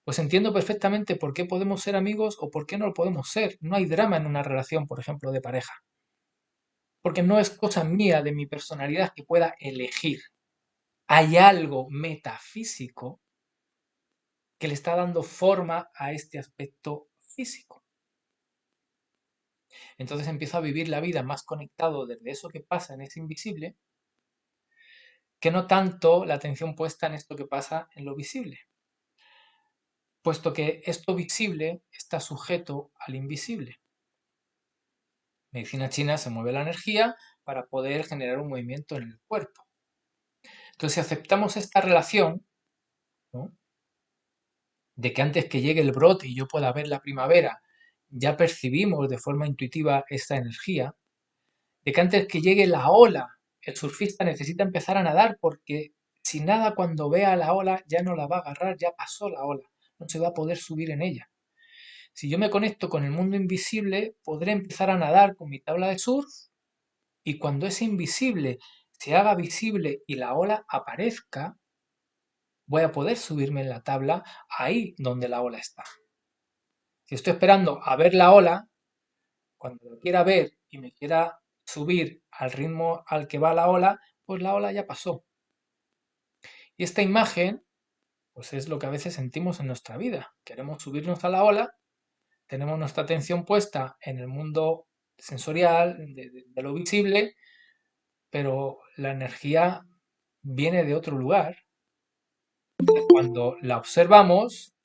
pues entiendo perfectamente por qué podemos ser amigos o por qué no lo podemos ser. No hay drama en una relación, por ejemplo, de pareja. Porque no es cosa mía de mi personalidad que pueda elegir. Hay algo metafísico que le está dando forma a este aspecto físico. Entonces empiezo a vivir la vida más conectado desde eso que pasa en ese invisible, que no tanto la atención puesta en esto que pasa en lo visible, puesto que esto visible está sujeto al invisible. En medicina china se mueve la energía para poder generar un movimiento en el cuerpo. Entonces, si aceptamos esta relación, ¿no? De que antes que llegue el brote y yo pueda ver la primavera, ya percibimos de forma intuitiva esta energía, de que antes que llegue la ola, el surfista necesita empezar a nadar porque si nada cuando vea la ola ya no la va a agarrar, ya pasó la ola, no se va a poder subir en ella. Si yo me conecto con el mundo invisible, podré empezar a nadar con mi tabla de surf y cuando ese invisible se haga visible y la ola aparezca, voy a poder subirme en la tabla ahí donde la ola está. Si estoy esperando a ver la ola, cuando lo quiera ver y me quiera subir al ritmo al que va la ola, pues la ola ya pasó. Y esta imagen, pues es lo que a veces sentimos en nuestra vida. Queremos subirnos a la ola, tenemos nuestra atención puesta en el mundo sensorial, de lo visible, pero la energía viene de otro lugar. Cuando la observamos,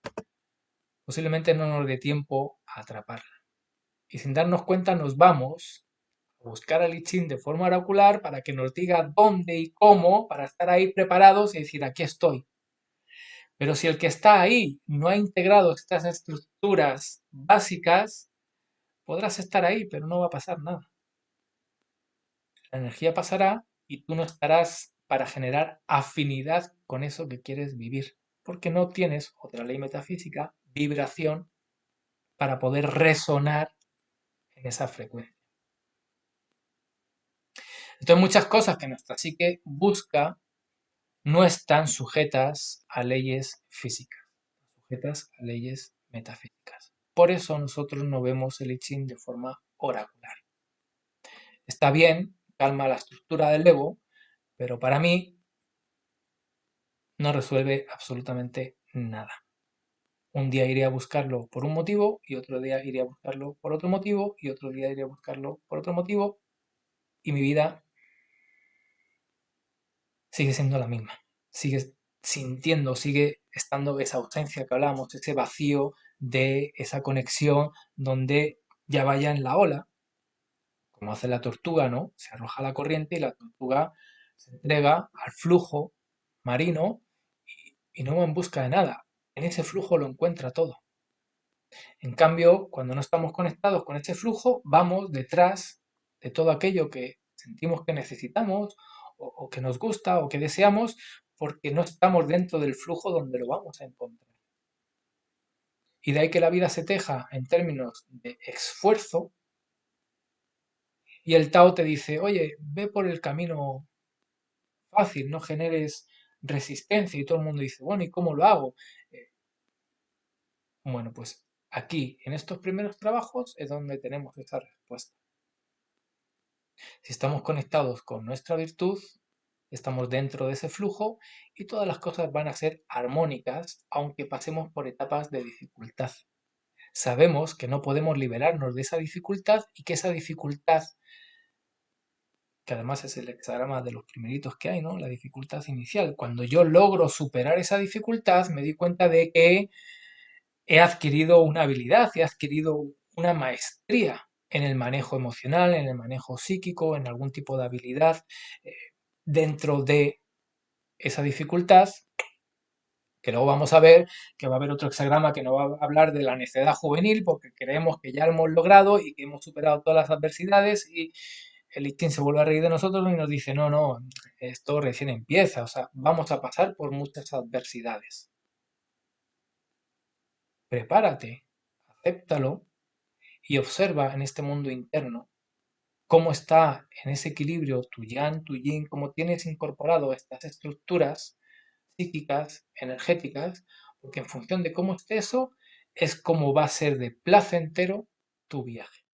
posiblemente no nos dé tiempo a atraparla. Y sin darnos cuenta nos vamos a buscar al I Ching de forma oracular para que nos diga dónde y cómo, para estar ahí preparados y decir, aquí estoy. Pero si el que está ahí no ha integrado estas estructuras básicas, podrás estar ahí, pero no va a pasar nada. La energía pasará y tú no estarás para generar afinidad con eso que quieres vivir, porque no tienes, otra ley metafísica, vibración para poder resonar en esa frecuencia. Entonces muchas cosas que nuestra psique busca no están sujetas a leyes físicas, sujetas a leyes metafísicas. Por eso nosotros no vemos el I Ching de forma oracular. Está bien, calma la estructura del ego, pero para mí no resuelve absolutamente nada. Un día iré a buscarlo por un motivo y otro día iré a buscarlo por otro motivo y otro día iré a buscarlo por otro motivo y mi vida sigue siendo la misma. Sigue sintiendo, sigue estando esa ausencia que hablamos, ese vacío de esa conexión donde ya vaya en la ola, como hace la tortuga, ¿no? Se arroja a la corriente y la tortuga se entrega al flujo marino y no va en busca de nada. En ese flujo lo encuentra todo. En cambio, cuando no estamos conectados con ese flujo, vamos detrás de todo aquello que sentimos que necesitamos o que nos gusta o que deseamos porque no estamos dentro del flujo donde lo vamos a encontrar. Y de ahí que la vida se teja en términos de esfuerzo y el Tao te dice, oye, ve por el camino fácil, no generes resistencia y todo el mundo dice, bueno, ¿y cómo lo hago? Eh, Bueno, pues aquí, en estos primeros trabajos, es donde tenemos esta respuesta. Si estamos conectados con nuestra virtud, estamos dentro de ese flujo y todas las cosas van a ser armónicas, aunque pasemos por etapas de dificultad. Sabemos que no podemos liberarnos de esa dificultad y que esa dificultad, que además es el hexagrama de los primeritos que hay, ¿no? La dificultad inicial. Cuando yo logro superar esa dificultad, me di cuenta de que he adquirido una habilidad, he adquirido una maestría en el manejo emocional, en el manejo psíquico, en algún tipo de habilidad eh, dentro de esa dificultad, que luego vamos a ver que va a haber otro hexagrama que nos va a hablar de la necedad juvenil, porque creemos que ya lo hemos logrado y que hemos superado todas las adversidades y el listín se vuelve a reír de nosotros y nos dice, no, no, esto recién empieza, o sea, vamos a pasar por muchas adversidades. Prepárate, acéptalo y observa en este mundo interno cómo está en ese equilibrio tu yang, tu yin, cómo tienes incorporado estas estructuras psíquicas, energéticas, porque en función de cómo esté eso, es como va a ser de placentero tu viaje.